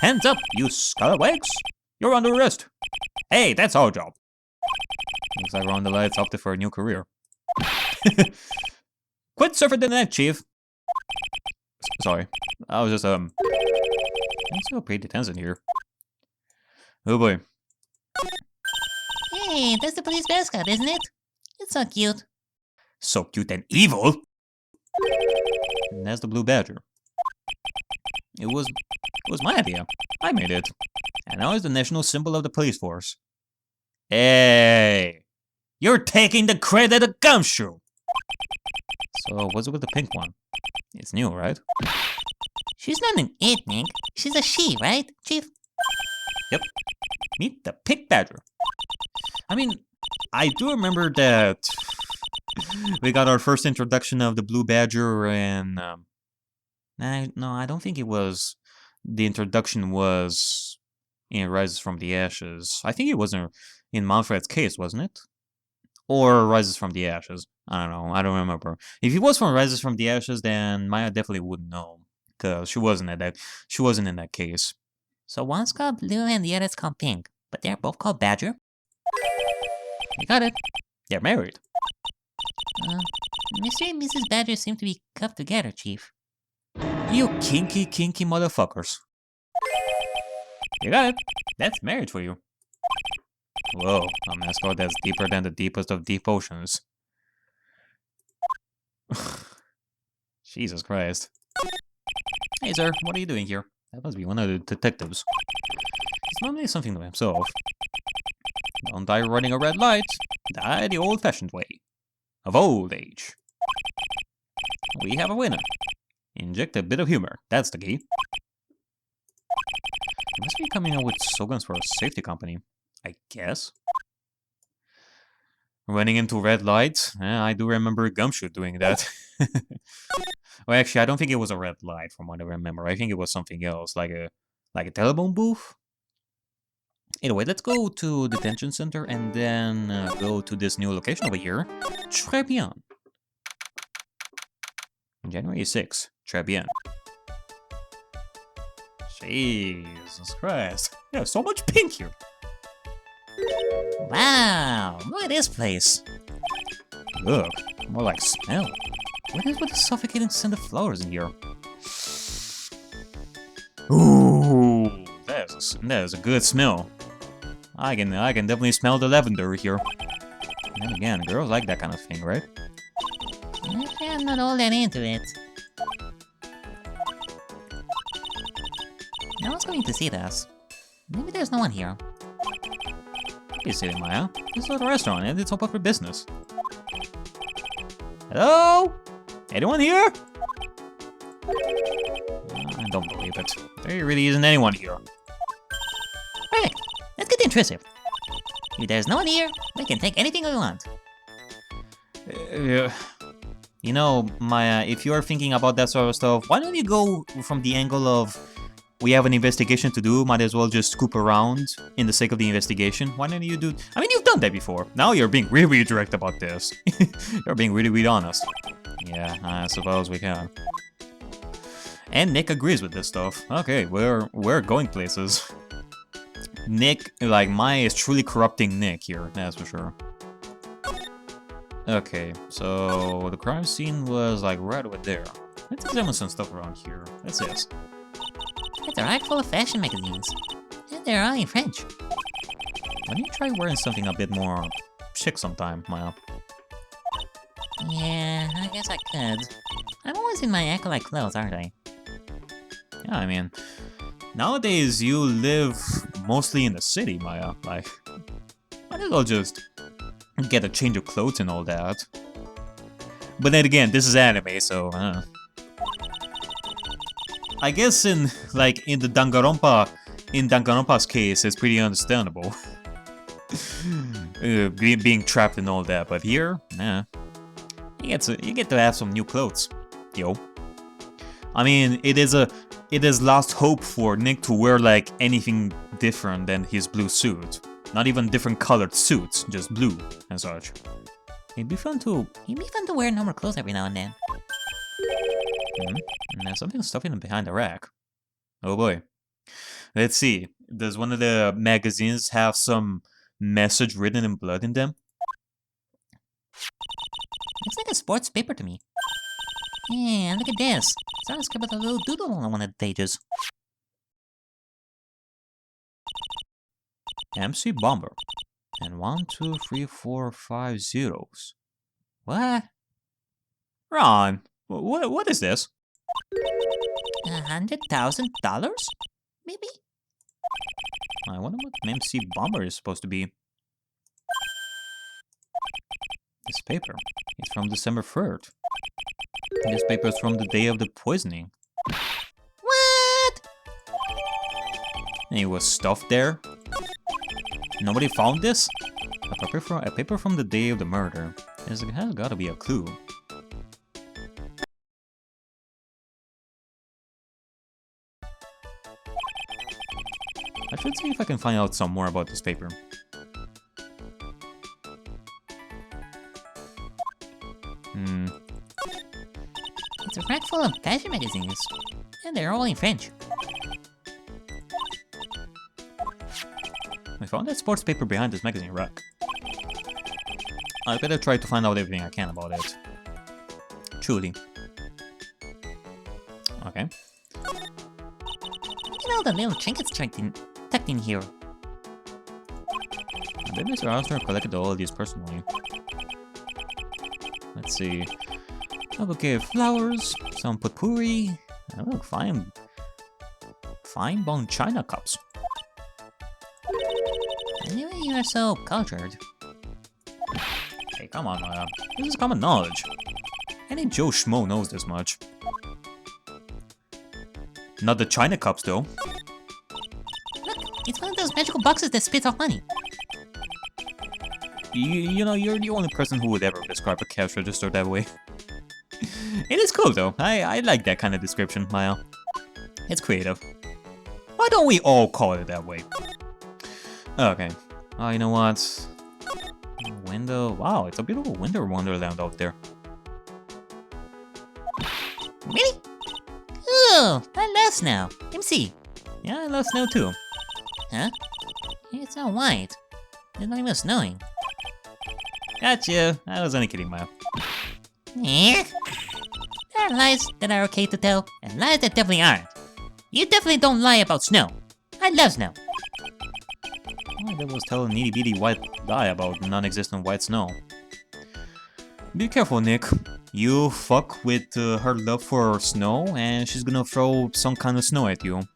Hands up, you scalawags! You're under arrest. Hey, that's our job. Looks like we're on the lights opted for a new career. Quit surfing the net, Chief. Sorry. I was just, I'm so paid attention here. Oh boy. Hey, that's the police mascot, isn't it? It's so cute. So cute and evil! And that's the blue badger. It was my idea. I made it. And now it's the national symbol of the police force. Hey! You're taking the credit of Gumshoe! So, what's it with the pink one? It's new, right? She's not an it, Nick. She's a she, right, Chief? Yep. Meet the pink badger. I mean, I do remember that we got our first introduction of the blue badger and... no, I don't think it was... The introduction was in Rises from the Ashes. I think it was in Manfred's case, wasn't it? Or Rises from the Ashes. I don't know. I don't remember. If it was from Rises from the Ashes, then Maya definitely wouldn't know, because she wasn't in that case. So one's called blue and the other's called pink, but they're both called Badger? You got it. They're married. Mr. and Mrs. Badger seem to be cuffed together, Chief. You kinky motherfuckers. You got it. That's marriage for you. Whoa, a mascot that's deeper than the deepest of deep oceans. Jesus Christ. Hey sir, what are you doing here? That must be one of the detectives. He's normally something to himself. Don't die running a red light. Die the old-fashioned way. Of old age. We have a winner. Inject a bit of humor. That's the key. He must be coming up with slogans for a safety company, I guess. Running into red lights? I do remember Gumshoe doing that. Well, actually, I don't think it was a red light from what I remember. I think it was something else, like a telephone booth. Anyway, let's go to the detention center and then go to this new location over here. Très bien. January 6th. Très bien. Jesus Christ. There's so much pink here. Wow, look at this place. Look, more like smell. What is with the suffocating scent of flowers in here? Ooh, that is a good smell. I can definitely smell the lavender here. And again, girls like that kind of thing, right? I'm not all that into it. I was going to see this. Maybe there's no one here. Be sitting, Maya. This is a restaurant and it's open for business. Hello? Anyone here? I don't believe it. There really isn't anyone here. Perfect. Let's get intrusive. If there's no one here, we can take anything we want. You know, Maya, if you are thinking about that sort of stuff, why don't you go from the angle of we have an investigation to do, might as well just scoop around in the sake of the investigation? Why don't you do... I mean, you've done that before. Now you're being really direct about this. You're being really honest. Yeah, I suppose we can. And Nick agrees with this stuff. Okay, we're going places. Nick, like, Maya is truly corrupting Nick here, that's for sure. Okay, so the crime scene was, like, right over there. Let's examine some stuff around here. What's this? It's a rack full of fashion magazines. And they're all in French. Why don't you try wearing something a bit more chic sometime, Maya? Yeah, I guess I could. I'm always in my acolyte clothes, aren't I? Yeah, I mean, nowadays you live mostly in the city, Maya. Like, might as well just get a change of clothes and all that. But then again, this is anime, so I guess in the Danganronpa's case, it's pretty understandable. Being trapped and all that, but here, nah. You get to have some new clothes, yo. I mean, it is last hope for Nick to wear like anything different than his blue suit. Not even different colored suits, just blue and such. It'd be fun to wear normal clothes every now and then. And there's something stuffing behind the rack. Oh boy. Let's see. Does one of the magazines have some message written in blood in them? Looks like a sports paper to me. Yeah, look at this. Someone scribbled a little doodle on one of the pages. MC Bomber. And 1, 2, 3, 4, 5 zeros. What? Ron, what is this? $100,000? Maybe? I wonder what MC Bomber is supposed to be. This paper is from December 3rd. This paper is from the day of the poisoning. What? And it was stuffed there? Nobody found this? A paper from the day of the murder. It has gotta be a clue. I should see if I can find out some more about this paper. It's a rack full of fashion magazines. And they're all in French. I found that sports paper behind this magazine rack. I better try to find out everything I can about it. Truly. Okay. Look at all the little trinkets tucked in here. I bet Mr. Armstrong collected all of these personally. Let's see. A bouquet of flowers, some potpourri. Oh, look, fine bone china cups. I knew you were so cultured. Hey, come on, Maya. This is common knowledge. Any Joe Schmo knows this much. Not the china cups, though. Look, it's one of those magical boxes that spits off money. You know, you're the only person who would ever describe a cash register that way. It is cool, though. I like that kind of description, Maya. It's creative. Why don't we all call it that way? Okay. Oh, you know what? Window. Wow, it's a beautiful winter wonderland out there. Really? Oh, I love snow. Let me see. Yeah, I love snow too. Huh? It's not white. It's not even snowing. Gotcha. I was only kidding, Maya. Eh? There are lies that are okay to tell, and lies that definitely aren't. You definitely don't lie about snow. I love snow. Oh, that was telling a itty-bitty white lie about non-existent white snow. Be careful, Nick. You fuck with her love for snow, and she's gonna throw some kind of snow at you.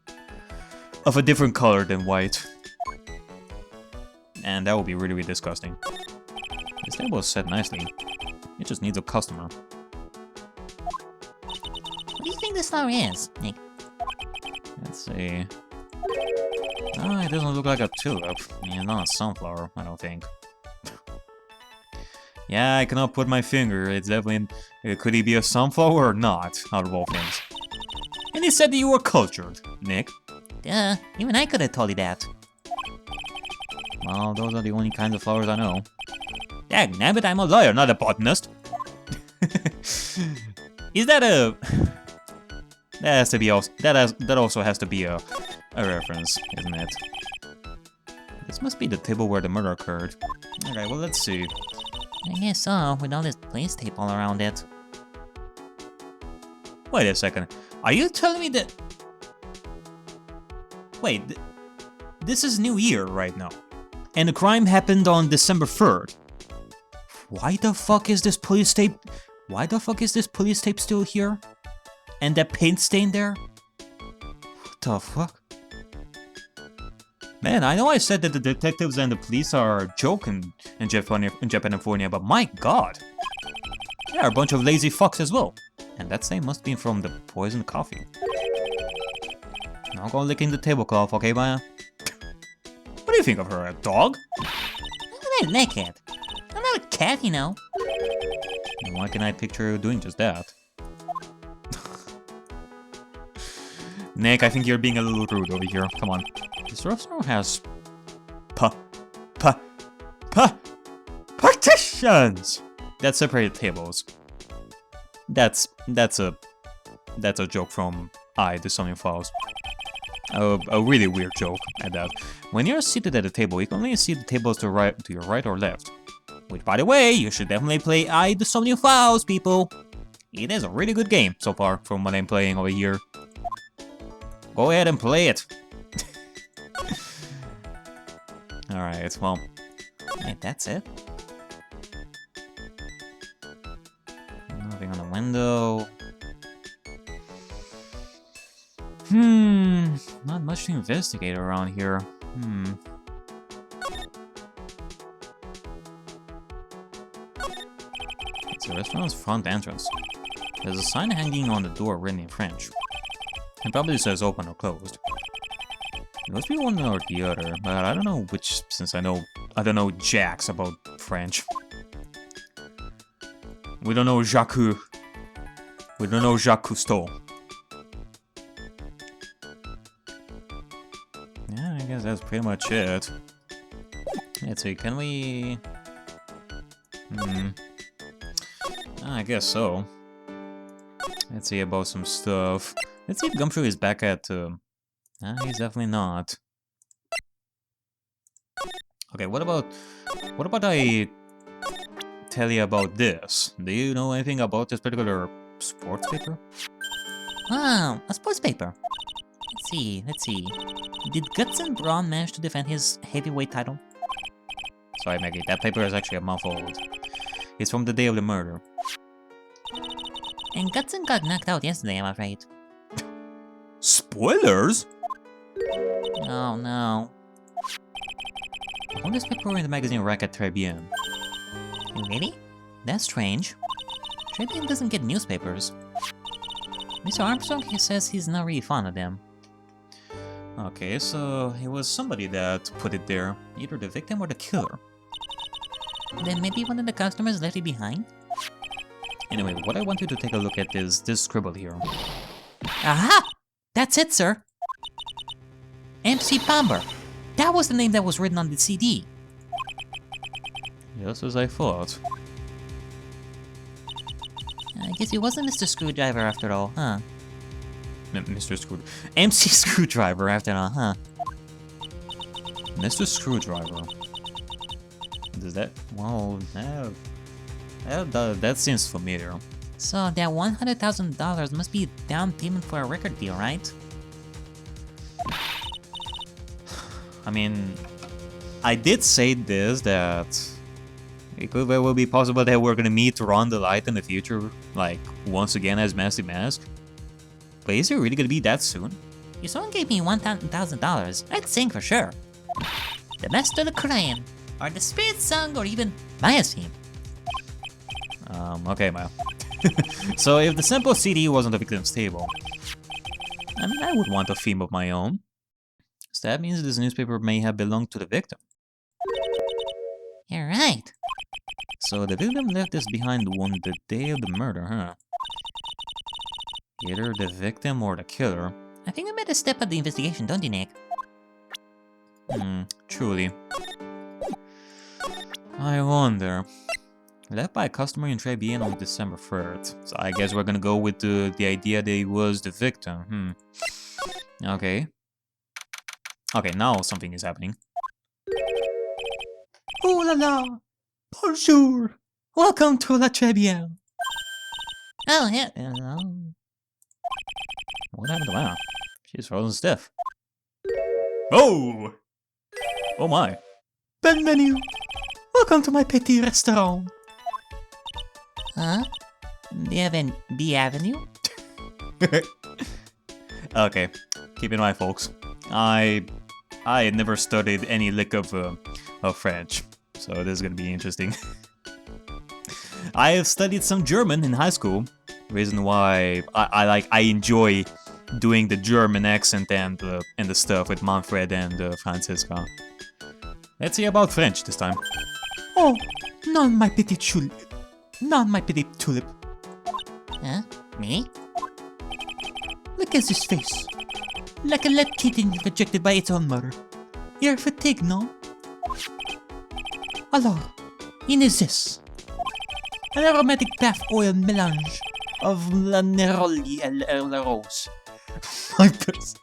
Of a different color than white. And that would be really, really disgusting. This table is set nicely. It just needs a customer. What do you think this flower is, Nick? Let's see. Oh, it doesn't look like a tulip. Yeah, not a sunflower, I don't think. Yeah, I cannot put my finger. It's definitely... could he be a sunflower or not, out of all things? And he said that you were cultured, Nick. Duh, even I could have told you that. Well, those are the only kinds of flowers I know. Dagnabbit, I'm a lawyer, not a botanist. Is that a... That has to be also... That also has to be a reference, isn't it? This must be the table where the murder occurred. Okay, well, let's see. I guess so, with all this place tape all around it. Wait a second. Are you telling me that... Wait, this is New Year right now. And the crime happened on December 3rd. Why the fuck is this police tape... Why the fuck is this police tape still here? And that paint stain there? What the fuck? Man, I know I said that the detectives and the police are joking in Japan, but my god! They are a bunch of lazy fucks as well. And that stain must be from the poisoned coffee. Now go licking the tablecloth, okay, Maya? What do you think of her, a dog? I like it. I'm not a cat, you know. And why can I picture you doing just that? Nick, I think you're being a little rude over here. Come on. This restaurant has... partitions! That separate tables. That's a joke from I, the Something Falls. a really weird joke at that. When you're seated at a table, you can only see the tables to your right or left. Which, by the way, you should definitely play I Do So Many Fouls, people. It is a really good game so far from what I'm playing over here. Go ahead and play it. Alright, well, wait, that's it. Nothing on the window. Not much to investigate around here. It's the restaurant's front entrance. There's a sign hanging on the door written in French. It probably says open or closed. It must be one or the other, but I don't know which, since I don't know jacks about French. We don't know Jacques. We don't know Jacques Cousteau. Yeah, I guess that's pretty much it. Let's see, can we... I guess so. Let's see about some stuff. Let's see if Gumshoe is back at... he's definitely not. Okay, what about I tell you about this? Do you know anything about this particular sports paper? Oh, a sports paper. Let's see. Did Gyakuten Braun manage to defend his heavyweight title? Sorry, Maggie, that paper is actually a month old. It's from the day of the murder. And Gyakuten got knocked out yesterday, I'm afraid. Spoilers? Oh no. I found this paper in the magazine rack at Très Bien. Really? That's strange. Très Bien doesn't get newspapers. Mr. Armstrong, he says he's not really fond of them. Okay, so it was somebody that put it there. Either the victim or the killer. Then maybe one of the customers left it behind? Anyway, what I want you to take a look at is this scribble here. Aha! That's it, sir! MC Bomber! That was the name that was written on the CD. Just as I thought. I guess it wasn't Mr. Screwdriver after all, huh? Mr. Screwdriver. MC Screwdriver after all, huh? Mr. Screwdriver. Does that... Well, that seems familiar. So that $100,000 must be down payment for a record deal, right? I mean, I did say this, that it could very well be possible that we're gonna meet Ron the Light in the future, like, once again as Massive Mask. But is it really gonna be that soon? If someone gave me $1,000, I'd sing for sure. The Master of the Crayon, or the Spirit Song, or even Maya's theme. Okay, Maya. So if the sample CD was on the victim's table, I mean, I would want a theme of my own. So that means this newspaper may have belonged to the victim. You're right. So the victim left this behind on the day of the murder, huh? Either the victim or the killer. I think we made a step up the investigation, don't you, Nick? Truly. I wonder. Left by a customer in Très Bien on December 3rd. So I guess we're gonna go with the idea that he was the victim. Okay. Okay, now something is happening. Oh la la! Bonjour! Welcome to La Très Bien! Oh, yeah. What happened to Anna? She's frozen stiff. Oh! Oh my. Bienvenue! Welcome to my petit restaurant! Huh? The avenue? Okay, keep in mind, folks. I had never studied any lick of French, so this is gonna be interesting. I have studied some German in high school. Reason why I enjoy doing the German accent and the stuff with Manfred and Franziska. Let's see about French this time. Oh, not my petit tulip. Not my petit tulip. Huh? Me? Look at this face. Like a little kitten rejected by its own mother. You're fatigued, no? Alors, in is this. An aromatic bath oil melange of la neroli et la rose. My best.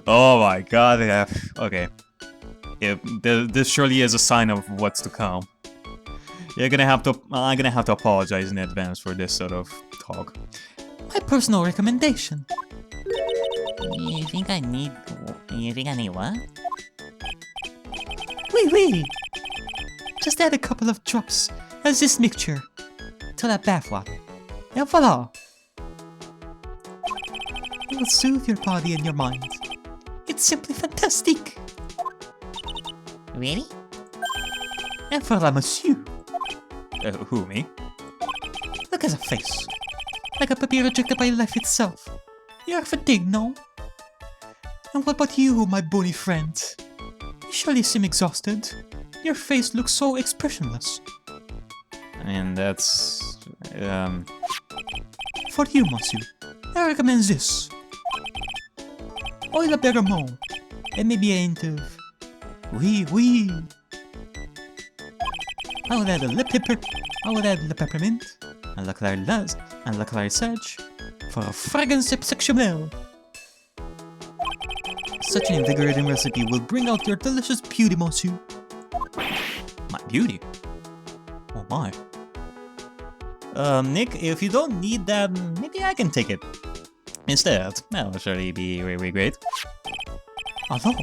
Oh my god. Yeah. Okay. This surely is a sign of what's to come. I'm gonna have to apologize in advance for this sort of talk. My personal recommendation. You think I need what? Oui. Just add a couple of drops of this mixture to that bathwater. And voila! It will soothe your body and your mind. It's simply fantastic. Really? And voila, monsieur. Who, me? Look at the face. Like a puppy rejected by life itself. You're fatigued, no? And what about you, my bony friend? You surely seem exhausted. Your face looks so expressionless. I mean, that's... For you, monsieur, I recommend this. Oil of bergamot, and maybe a hint of... Oui. I would add a lip pepper, I would add the peppermint, and la claire sage, for a fragrance exceptionnel. Such an invigorating recipe will bring out your delicious beauty, monsieur. My beauty? Oh my. Nick, if you don't need that, maybe I can take it. Instead, that will surely be really great. Although,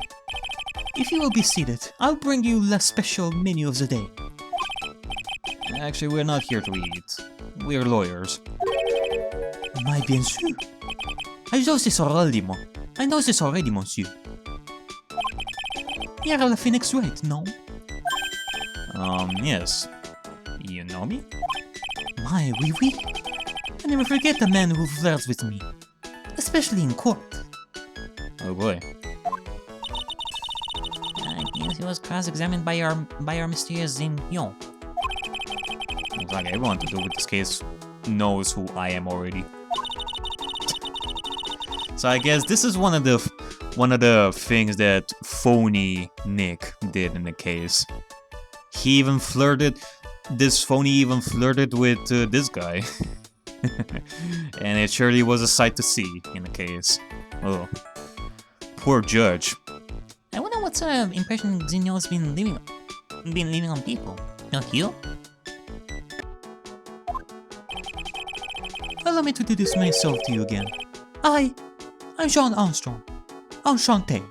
if you will be seated, I'll bring you the special menu of the day. Actually, we're not here to eat. We're lawyers. My bien sûr. I know this already, monsieur. You're the Phoenix Wright, no? Yes. You know me? My, oui. I never forget the man who flirts with me. Especially in court. Oh boy. I guess he was cross-examined by our mysterious Zinyo. Looks like everyone to do with this case knows who I am already. So I guess this is one of the things that phony Nick did in the case. This phony even flirted with this guy. And it surely was a sight to see in the case. Oh, poor judge. I wonder what sort of impression Zinyo's been leaving on people. Don't you? Allow me to introduce myself to you again. I'm John Armstrong. Enchanté.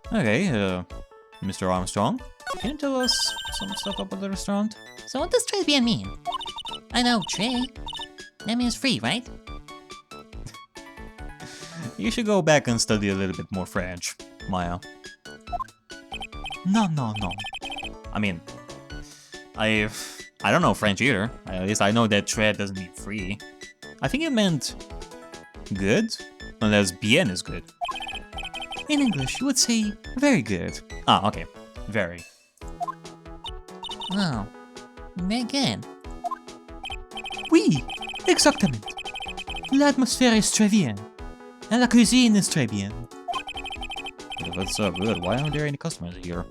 Okay, Mr. Armstrong, can you tell us some stuff about the restaurant? So what does Trebian mean? I know Trey. That means free, right? You should go back and study a little bit more French, Maya. No. I mean, I don't know French either. At least I know that tread doesn't mean free. I think it meant good, unless bien is good. In English, you would say very good. Ah, okay. Very. Oh, very good. Oui, exactement. L'atmosphère est très bien. And la cuisine is très bien. If that's so good, why aren't there any customers here?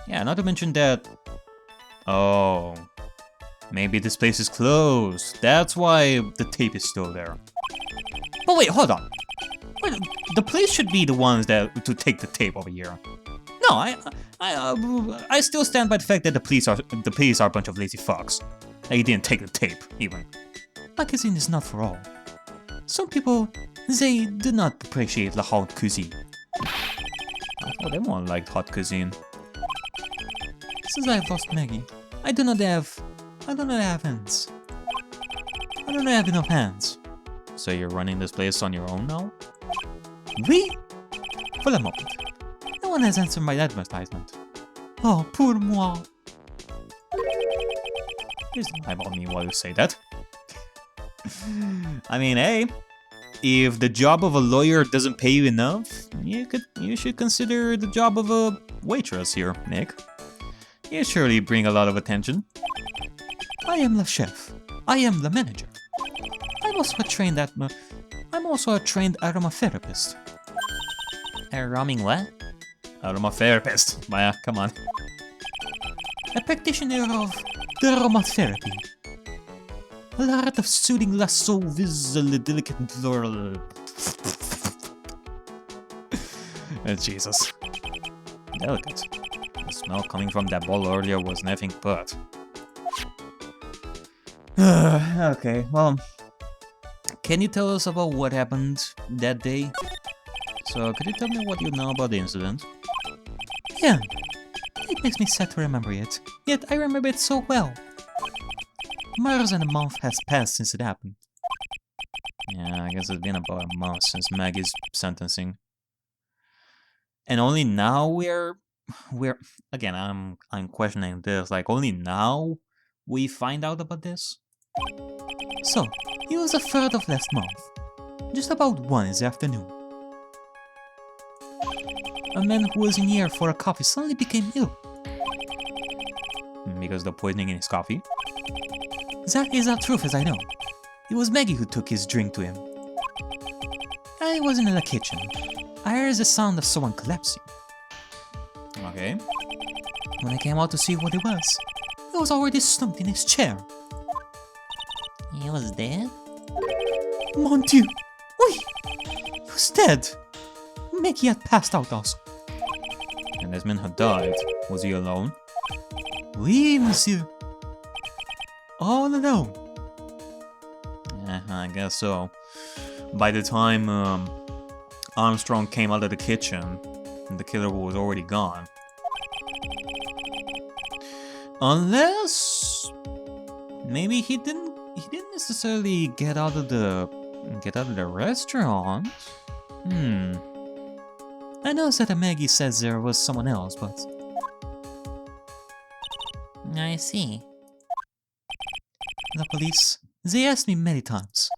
Yeah, not to mention that... Oh... Maybe this place is closed. That's why the tape is still there. But wait, hold on. Wait, the police should be the ones that to take the tape over here. No, I still stand by the fact that the police are a bunch of lazy fucks. They didn't take the tape, even. La cuisine is not for all. Some people, they do not appreciate la haute cuisine. I thought everyone liked hot cuisine. Since I've lost Maggie, I do not have hands. I do not have enough hands. So you're running this place on your own now? Oui? For the moment. No one has answered my advertisement. Oh, pour moi. Please don't eyeball me while you say that. I mean, hey, if the job of a lawyer doesn't pay you enough, you should consider the job of a waitress here, Nick. You surely bring a lot of attention. I am the chef. I am the manager. I'm also a trained aromatherapist. A roaming what? Aromatherapist. Maya, come on. A practitioner of the aromatherapy. A lot of soothing lasso visually delicate floral. Jesus. Delicate. The smell coming from that bowl earlier was nothing but. Okay, well, can you tell us about what happened that day? So, could you tell me what you know about the incident? Yeah, it makes me sad to remember it, yet I remember it so well. More than a month has passed since it happened. Yeah, I guess it's been about a month since Maggie's sentencing. And only now we're again, I'm questioning this, like only now we find out about this? So, it was the 3rd of last month, just about 1 in the afternoon. A man who was in here for a coffee suddenly became ill. Because the poisoning in his coffee? That is the truth as I know. It was Maggie who took his drink to him. I was in the kitchen. I heard the sound of someone collapsing. Okay. When I came out to see what it was, he was already slumped in his chair. He was dead? Mon Dieu! Oui! He was dead! Maggie had passed out also. And this man who died, was he alone? Oui, monsieur. All alone. I guess so. By the time Armstrong came out of the kitchen, the killer was already gone. Unless maybe he didn't necessarily get out of the restaurant. I know that Maggie says there was someone else, but I see. the police, they asked me many times.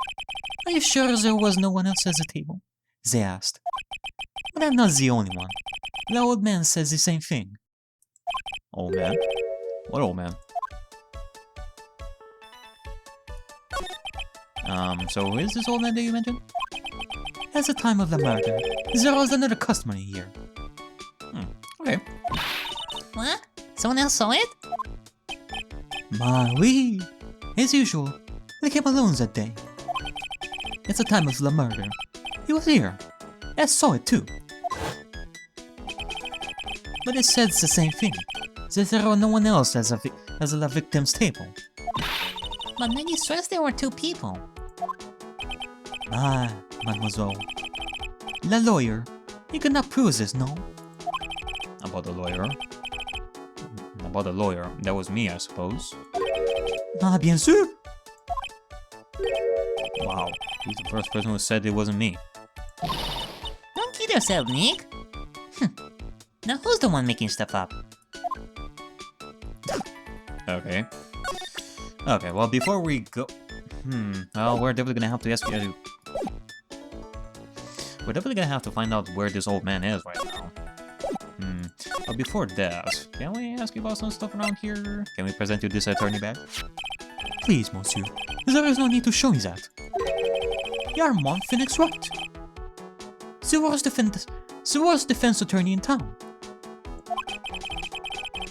Are you sure there was no one else at the table? They asked. But I'm not the only one. The old man says the same thing. Old man? What old man? So who is this old man that you mentioned? At the time of the murder, there was another customer in here. Okay. What? Someone else saw it? Oui. As usual, they came alone that day. At the time of the murder, he was here. I saw it too. But it says the same thing, that there was no one else as the victim's table. But Maggie swears there were 2 people. Ah, mademoiselle. The lawyer, he could not prove this, no? About the lawyer? About the lawyer, that was me, I suppose. Ah, bien sûr. Wow, he's the first person who said it wasn't me. Don't kid yourself, Nick. Now who's the one making stuff up? Okay. Okay, well, before we go... well, we're definitely gonna have to ask you... We're definitely gonna have to find out where this old man is right now. But before that, can we ask you about some stuff around here? Can we present you this attorney badge? Please, monsieur. There is no need to show me that. You are Phoenix Wright. The worst defense attorney in town.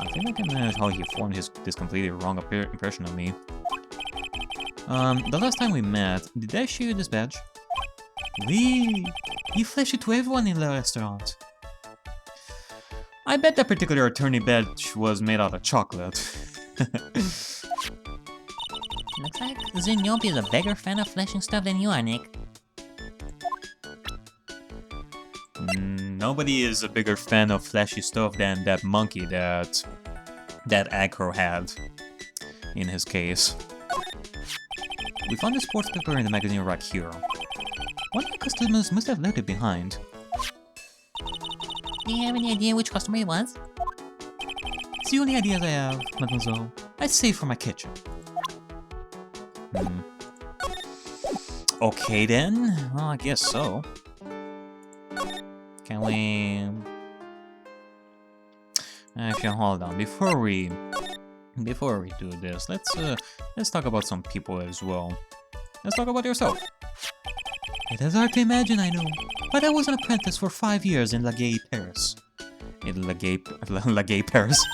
I think I can manage how he formed this completely wrong impression of me. The last time we met, did I show you this badge? Oui, you flashed it to everyone in the restaurant. I bet that particular attorney badge was made out of chocolate. Looks like Noby is a bigger fan of flashing stuff than you are, Nick. Nobody is a bigger fan of flashy stuff than that monkey that Aggro had in his case. We found a sports paper in the magazine rack here. One of the customers must have left it behind. Do you have any idea which customer it was? It's the only ideas I have, mademoiselle. I save for my kitchen. Okay then, well, I guess so. Can we... Actually, hold on. Before we do this, let's talk about some people as well. Let's talk about yourself. It is hard to imagine, I know, but I was an apprentice for 5 years in Paris. In Paris?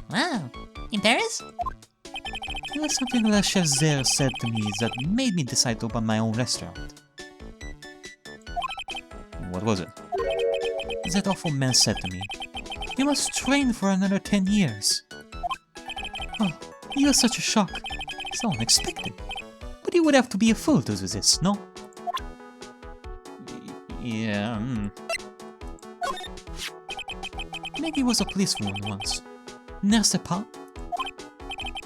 Wow, in Paris? It was something that Chef Zer said to me that made me decide to open my own restaurant. What was it? That awful man said to me, "You must train for another 10 years." Oh, it was such a shock. So unexpected. But you would have to be a fool to do this, no? Yeah, Maggie was a policewoman once. N'est-ce pas?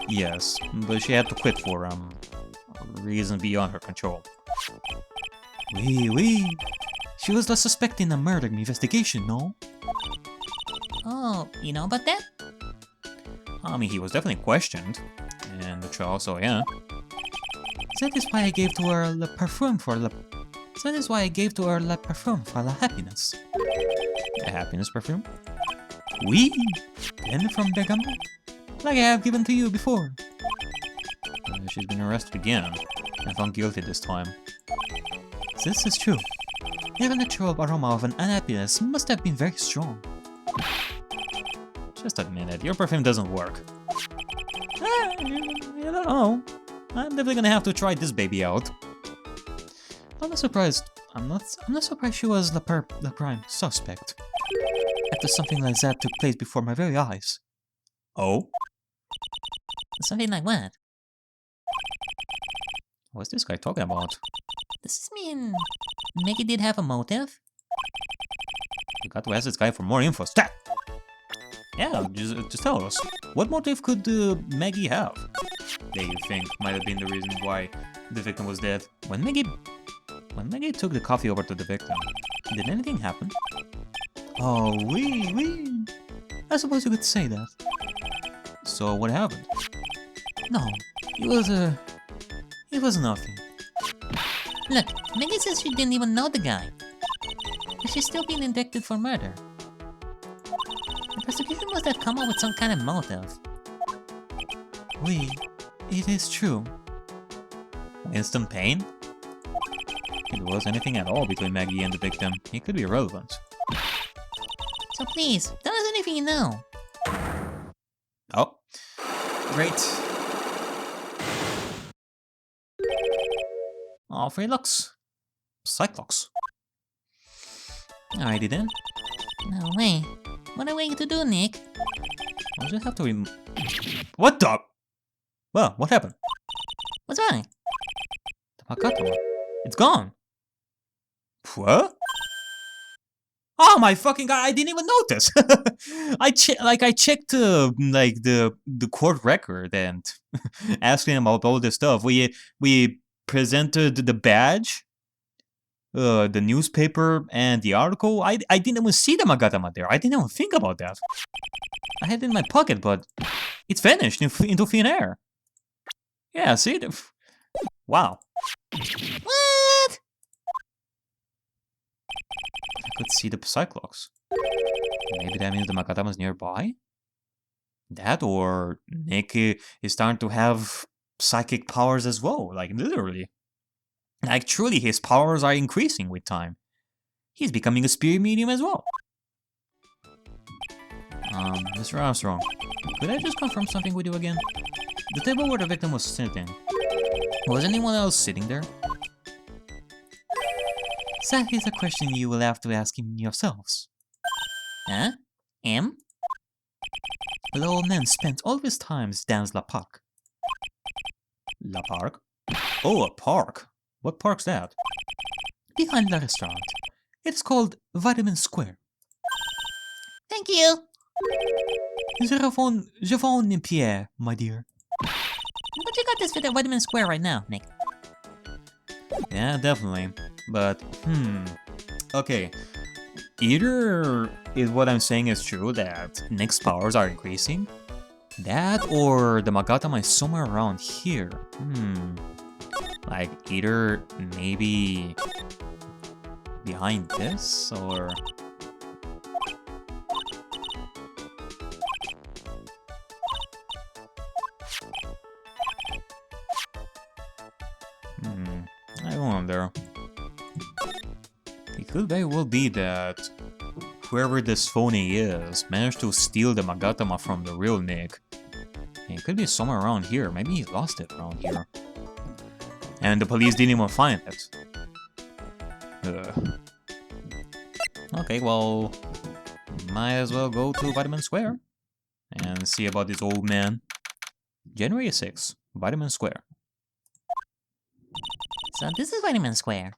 Yes, but she had to quit for, a reason beyond her control. Oui. She was the suspect in a murder investigation, no? Oh, you know about that? I mean, he was definitely questioned in the trial, so yeah. That is why I gave to her la parfum for la... That is why I gave to her la parfum for la happiness. A happiness perfume? Oui! And from Bergamo. Like I have given to you before. She's been arrested again, and found guilty this time. This is true. The natural aroma of an unhappiness must have been very strong. Just admit it, your perfume doesn't work. I don't know. I'm definitely gonna have to try this baby out. I'm not surprised. I'm not surprised she was the prime suspect. After something like that took place before my very eyes. Oh? Something like what? What's this guy talking about? Does this mean Maggie did have a motive? We got to ask this guy for more info. Stat! Yeah, just tell us. What motive could Maggie have that you think might have been the reason why the victim was dead? When Maggie took the coffee over to the victim, did anything happen? Oh, oui. I suppose you could say that. So what happened? No, it was nothing. Look, Maggie says she didn't even know the guy. But she's still being indicted for murder. The prosecution must have come up with some kind of motive. Oui, it is true. Instant pain? If there was anything at all between Maggie and the victim, it could be irrelevant. So please, tell us anything you know. Oh. Great. All free looks. Cyclops. Alrighty then. No way. What are we to do, Nick? I'll just have to What the? Well, what happened? What's wrong? The Makatama. It's gone. What? Oh my fucking god! I didn't even notice. I checked the court record and asking about all this stuff. We presented the badge, the newspaper, and the article. I didn't even see the Magatama there. I didn't even think about that. I had it in my pocket, but it's vanished into thin air. Yeah, see? Wow. What? I could see the Cyclops. Maybe that means the Magatama's nearby? That or Nick is starting to have psychic powers as well, like literally. Like truly his powers are increasing with time. He's becoming a spirit medium as well. Mr. Armstrong, could I just confirm something with you again? The table where the victim was sitting, was anyone else sitting there? That is a question you will have to ask him yourselves. Huh? M? The old man spent all his time dans la park. La Park? Oh, a park. What park's that? Behind the restaurant. It's called Vitamin Square. Thank you. Je vais Pierre, my dear. But you got this fit at Vitamin Square right now, Nick. Yeah, definitely. But, okay. Either is what I'm saying is true, that Nick's powers are increasing. That or the Magatama is somewhere around here. Like, either maybe behind this, or... I wonder. It could very well be that whoever this phony is managed to steal the Magatama from the real Nick It could be somewhere around here. Maybe he lost it around here. And the police didn't even find it. Okay, well, might as well go to Vitamin Square and see about this old man. January 6th, Vitamin Square. So this is Vitamin Square.